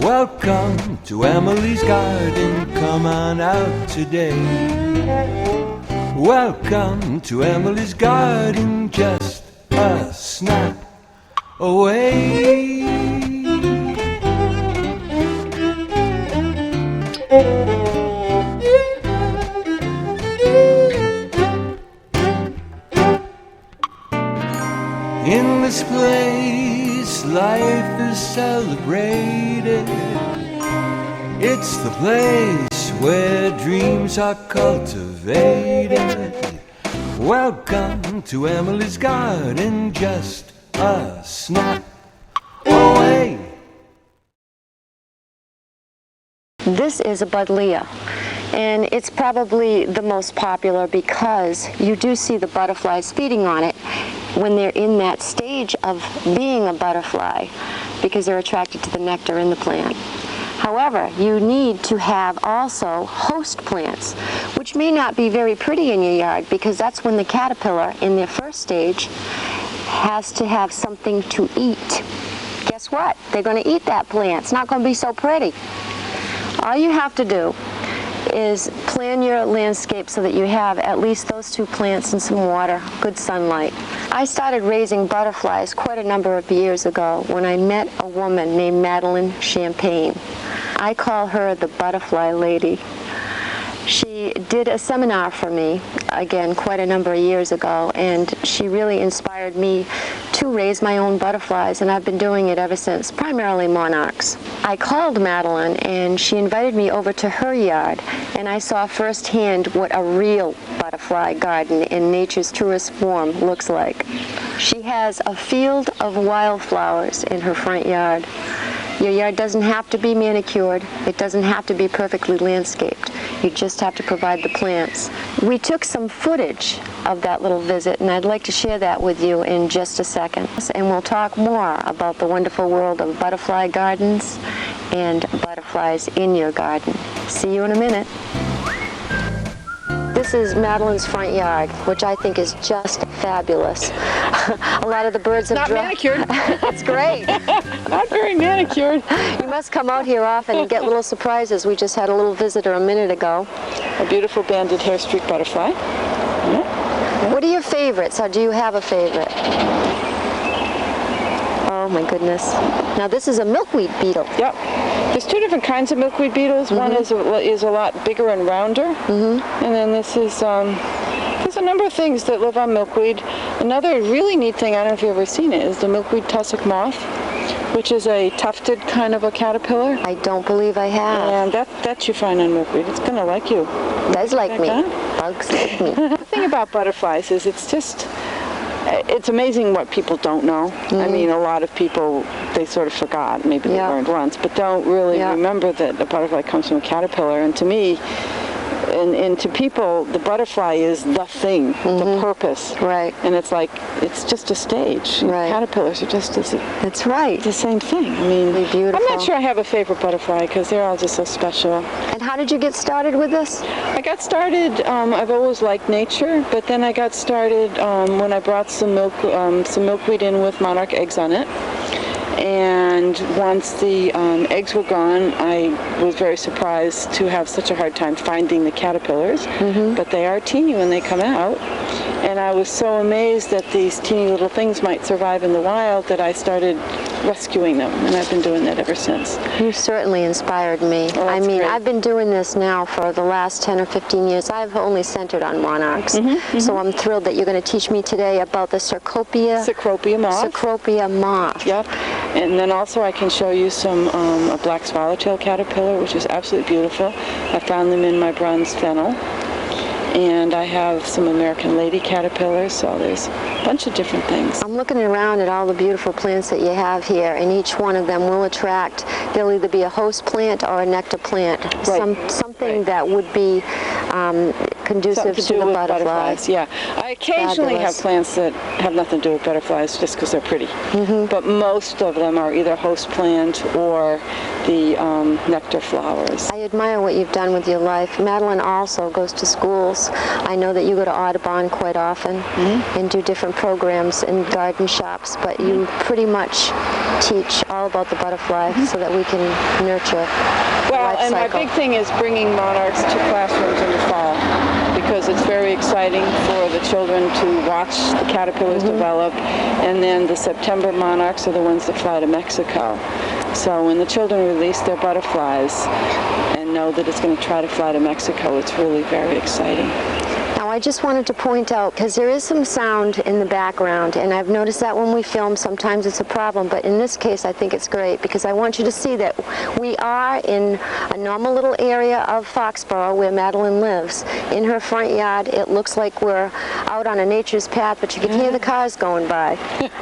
Welcome to Emily's garden, come on out today. Welcome to Emily's garden, just a snap away. In this place, life is celebrated. It's the place where dreams are cultivated. Welcome to Emily's garden, just a snap away. This is a buddleia, and it's probably the most popular because you do see the butterflies feeding on it when they're in that stage of being a butterfly, because they're attracted to the nectar in the plant. However, you need to have also host plants, which may not be very pretty in your yard, because that's when the caterpillar in their first stage has to have something to eat. Guess what? They're going to eat that plant. It's not going to be so pretty. All you have to do is plan your landscape so that you have at least those two plants and some water, good sunlight. I started raising butterflies quite a number of years ago when I met a woman named Madeline Champagne. I call her the butterfly lady. She did a seminar for me, again, quite a number of years ago, and she really inspired me to raise my own butterflies, and I've been doing it ever since, primarily monarchs. I called Madeline, and she invited me over to her yard, and I saw firsthand what a real butterfly garden in nature's truest form looks like. She has a field of wildflowers in her front yard. Your yard doesn't have to be manicured. It doesn't have to be perfectly landscaped. You just have to provide the plants. We took some footage of that little visit, and I'd like to share that with you in just a second. And we'll talk more about the wonderful world of butterfly gardens and butterflies in your garden. See you in a minute. This is Madeline's front yard, which I think is just fabulous. A lot of the birds have not manicured. It's great. Not very manicured. You must come out here often and get little surprises. We just had a little visitor a minute ago. A beautiful banded hair streak butterfly. Yeah. What are your favorites, or do you have a favorite? Oh my goodness. Now this is a milkweed beetle. Yep. There's two different kinds of milkweed beetles. One is a lot bigger and rounder. And then this is, there's a number of things that live on milkweed. Another really neat thing, I don't know if you've ever seen it, is the milkweed tussock moth, which is a tufted kind of a caterpillar. I don't believe I have. And that you find on milkweed. It's going to like you. Does like me. Bugs like me. The thing about butterflies is it's amazing what people don't know. I mean, a lot of people, they sort of forgot, maybe they learned once, but don't really remember that a butterfly comes from a caterpillar. And to me, and to people, the butterfly is the thing, the purpose. Right. And it's like, it's just a stage. Right. Caterpillars are just That's right. the same thing. I mean, They're beautiful. I'm not sure I have a favorite butterfly because they're all just so special. And how did you get started with this? I got started, I've always liked nature, but then I got started when I brought some milkweed in with monarch eggs on it. And once the eggs were gone, I was very surprised to have such a hard time finding the caterpillars. But they are teeny when they come out. And I was so amazed that these teeny little things might survive in the wild that I started rescuing them. And I've been doing that ever since. You certainly inspired me. Oh, I mean, great. I've been doing this now for the last 10 or 15 years. I've only centered on monarchs. So I'm thrilled that you're going to teach me today about the Cecropia moth. Cecropia moth. Yep. And then also I can show you some a black swallowtail caterpillar, which is absolutely beautiful. I found them in my bronze fennel. And I have some American lady caterpillars, so there's a bunch of different things. I'm looking around at all the beautiful plants that you have here, and each one of them will attract, they'll either be a host plant or a nectar plant. Right. Something that would be conducive to the butterflies. Yeah. I occasionally have plants that have nothing to do with butterflies just because they're pretty. But most of them are either host plant or the nectar flowers. I I admire what you've done with your life. Madeline also goes to schools. I know that you go to Audubon quite often and do different programs in garden shops, but you pretty much teach all about the butterfly so that we can nurture the Well, life and my cycle. big thing is bringing monarchs to classrooms in the fall, because it's very exciting for the children to watch the caterpillars develop, and then the September monarchs are the ones that fly to Mexico. So when the children release their butterflies and know that it's going to try to fly to Mexico, it's really very exciting. Now I just wanted to point out, because there is some sound in the background, and I've noticed that when we film sometimes it's a problem, but in this case I think it's great, because I want you to see that we are in a normal little area of Foxborough where Madeline lives. In her front yard it looks like we're out on a nature's path, but you can hear the cars going by.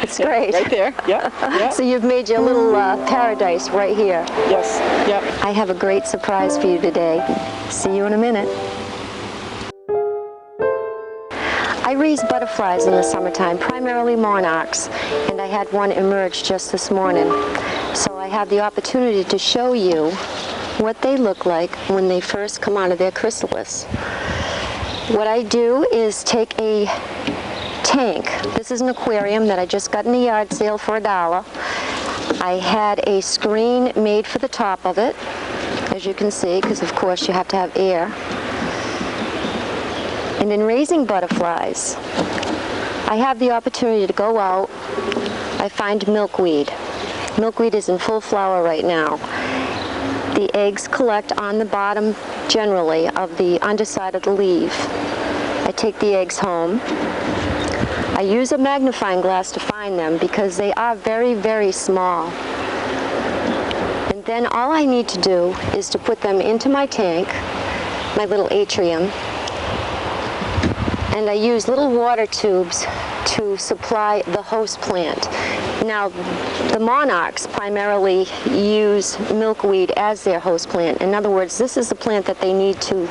It's great. Right there, yeah. So you've made your little paradise right here. Yes, yep. I have a great surprise for you today. See you in a minute. I raise butterflies in the summertime, primarily monarchs, and I had one emerge just this morning. So I have the opportunity to show you what they look like when they first come out of their chrysalis. What I do is take a tank. This is an aquarium that I just got in a yard sale for $1. I had a screen made for the top of it, as you can see, because of course you have to have air. And in raising butterflies, I have the opportunity to go out. I find milkweed. Milkweed is in full flower right now. The eggs collect on the bottom, generally, of the underside of the leaf. I take the eggs home. I use a magnifying glass to find them because they are very, very small. And then all I need to do is to put them into my tank, my little atrium, and I use little water tubes to supply the host plant. Now, the monarchs primarily use milkweed as their host plant. In other words, this is the plant that they need to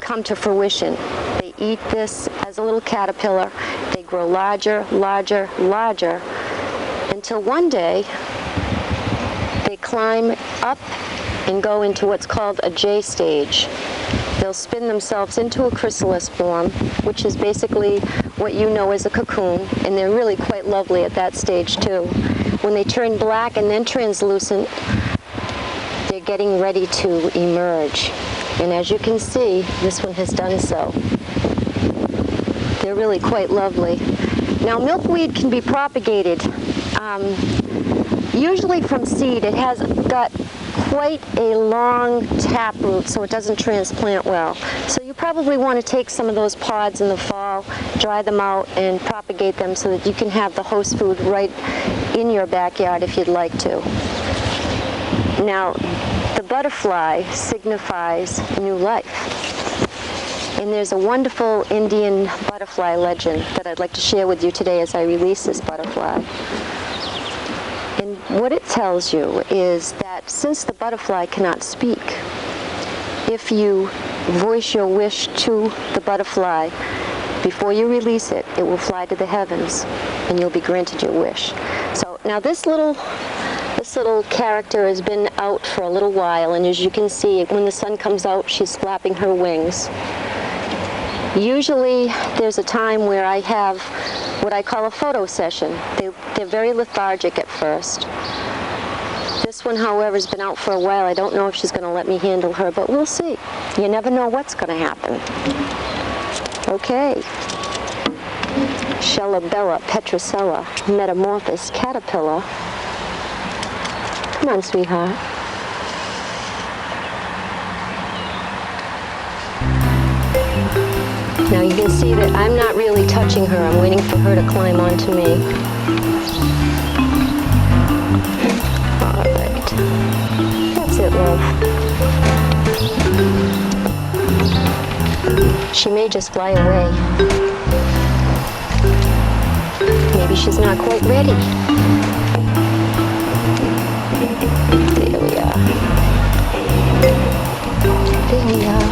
come to fruition. They eat this as a little caterpillar. They grow larger, larger, larger, until one day they climb up and go into what's called a J stage. They'll spin themselves into a chrysalis form, which is basically what you know as a cocoon, and they're really quite lovely at that stage too. When they turn black and then translucent, they're getting ready to emerge. And as you can see, this one has done so. They're really quite lovely. Now, milkweed can be propagated usually from seed. It has got quite a long taproot, so it doesn't transplant well. So you probably want to take some of those pods in the fall, dry them out, and propagate them so that you can have the host food right in your backyard if you'd like to. Now, the butterfly signifies new life. And there's a wonderful Indian butterfly legend that I'd like to share with you today as I release this butterfly. And what it tells you is that since the butterfly cannot speak, if you voice your wish to the butterfly before you release it, it will fly to the heavens and you'll be granted your wish. So now this little character has been out for a little while, and as you can see, when the sun comes out, she's flapping her wings. Usually there's a time where I have what I call a photo session. They're very lethargic at first. This one, however, has been out for a while. I don't know if she's going to let me handle her, but we'll see. You never know what's going to happen. Okay. Shellabella petricella metamorphous caterpillar. Come on, sweetheart. Now you can see that I'm not really touching her. I'm waiting for her to climb onto me. All right. That's it, love. She may just fly away. Maybe she's not quite ready. There we are. There we are.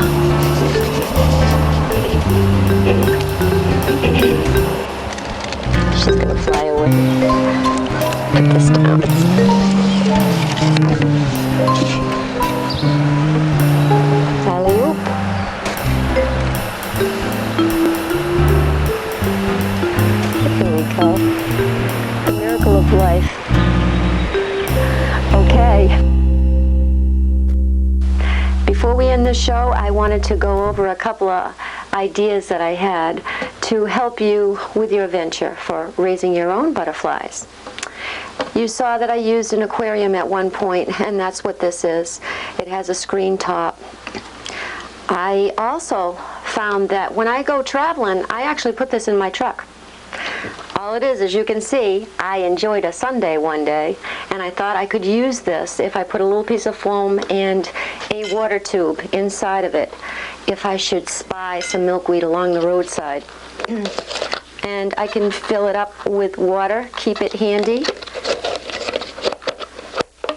She's gonna fly away. Put this down. day. Before we end the show, I wanted to go over a couple of ideas that I had to help you with your venture for raising your own butterflies. You saw that I used an aquarium at one point, and that's what this is. It has a screen top. I also found that when I go traveling, I actually put this in my truck. All it is, as you can see, I enjoyed a sundae one day, and I thought I could use this if I put a little piece of foam and a water tube inside of it if I should spy some milkweed along the roadside. And I can fill it up with water, keep it handy,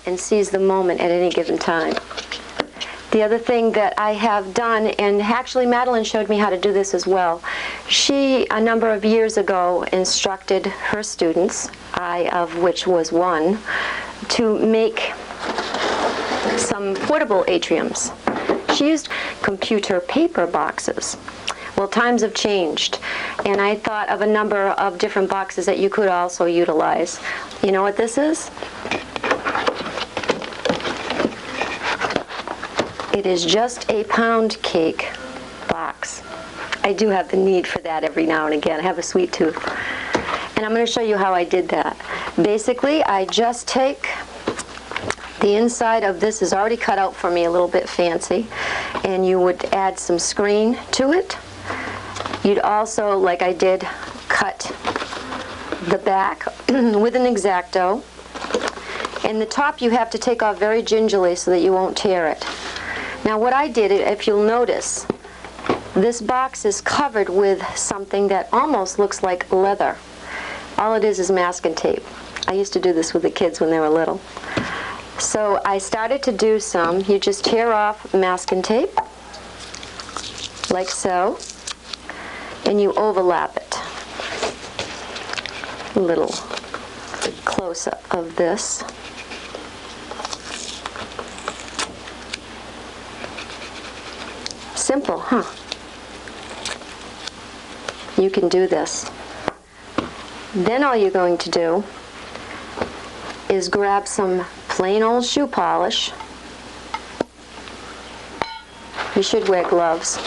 and seize the moment at any given time. The other thing that I have done, and actually Madeline showed me how to do this as well. She, a number of years ago, instructed her students, I of which was one, to make some portable atriums. She used computer paper boxes. Well, times have changed, and I thought of a number of different boxes that you could also utilize. You know what this is? It is just a pound cake box. I do have the need for that every now and again. I have a sweet tooth. And I'm going to show you how I did that. Basically, I just take the inside of this is already cut out for me, a little bit fancy, and you would add some screen to it. You'd also, like I did, cut the back with an X-Acto. And the top you have to take off very gingerly so that you won't tear it. Now what I did, if you'll notice, this box is covered with something that almost looks like leather. All it is masking tape. I used to do this with the kids when they were little. So I started to do some. You just tear off masking tape, like so, and you overlap it. A little close-up of this. Simple, huh? You can do this. Then all you're going to do is grab some plain old shoe polish. You should wear gloves,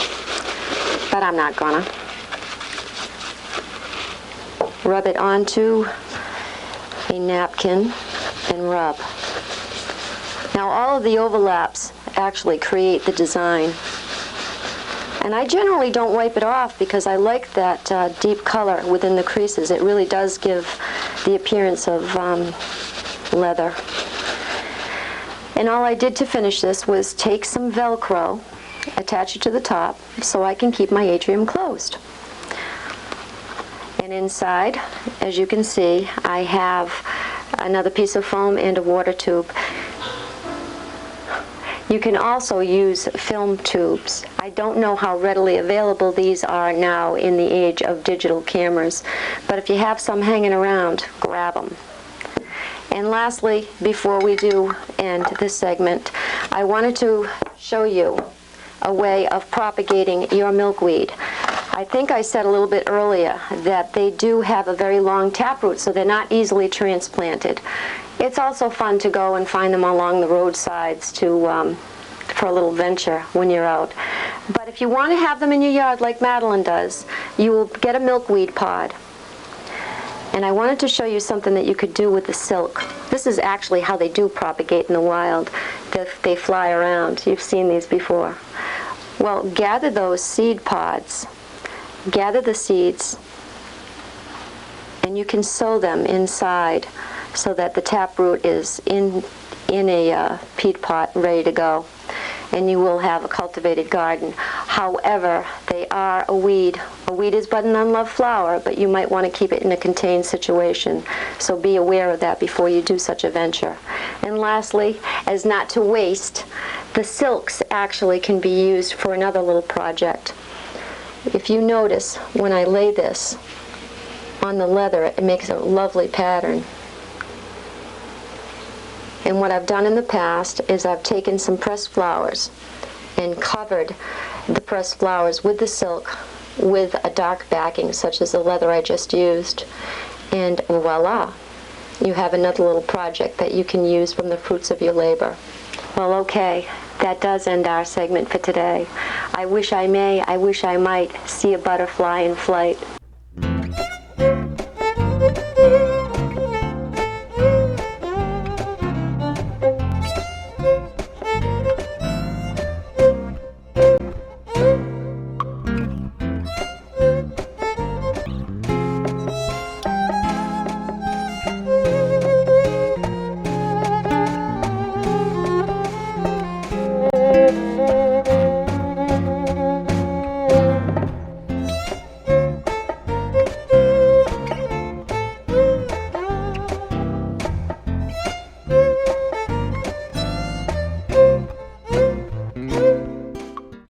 but I'm not gonna. Rub it onto a napkin and rub. Now all of the overlaps actually create the design. And I generally don't wipe it off because I like that deep color within the creases. It really does give the appearance of leather. And all I did to finish this was take some Velcro, attach it to the top so I can keep my atrium closed. And inside, as you can see, I have another piece of foam and a water tube. You can also use film tubes. I don't know how readily available these are now in the age of digital cameras, but if you have some hanging around, grab them. And lastly, before we do end this segment, I wanted to show you a way of propagating your milkweed. I think I said a little bit earlier that they do have a very long taproot, so they're not easily transplanted. It's also fun to go and find them along the roadsides for a little venture when you're out. But if you want to have them in your yard like Madeline does, you will get a milkweed pod. And I wanted to show you something that you could do with the silk. This is actually how they do propagate in the wild. They fly around. You've seen these before. Well, gather those seed pods. Gather the seeds, and you can sow them inside so that the taproot is in a peat pot ready to go, and you will have a cultivated garden. However, they are a weed. A weed is but an unloved flower, but you might want to keep it in a contained situation, so be aware of that before you do such a venture. And lastly, as not to waste, the silks actually can be used for another little project. If you notice, when I lay this on the leather, it makes a lovely pattern. And what I've done in the past is I've taken some pressed flowers and covered the pressed flowers with the silk with a dark backing, such as the leather I just used, and voila, you have another little project that you can use from the fruits of your labor. Well, okay, that does end our segment for today. I wish I may, I wish I might see a butterfly in flight.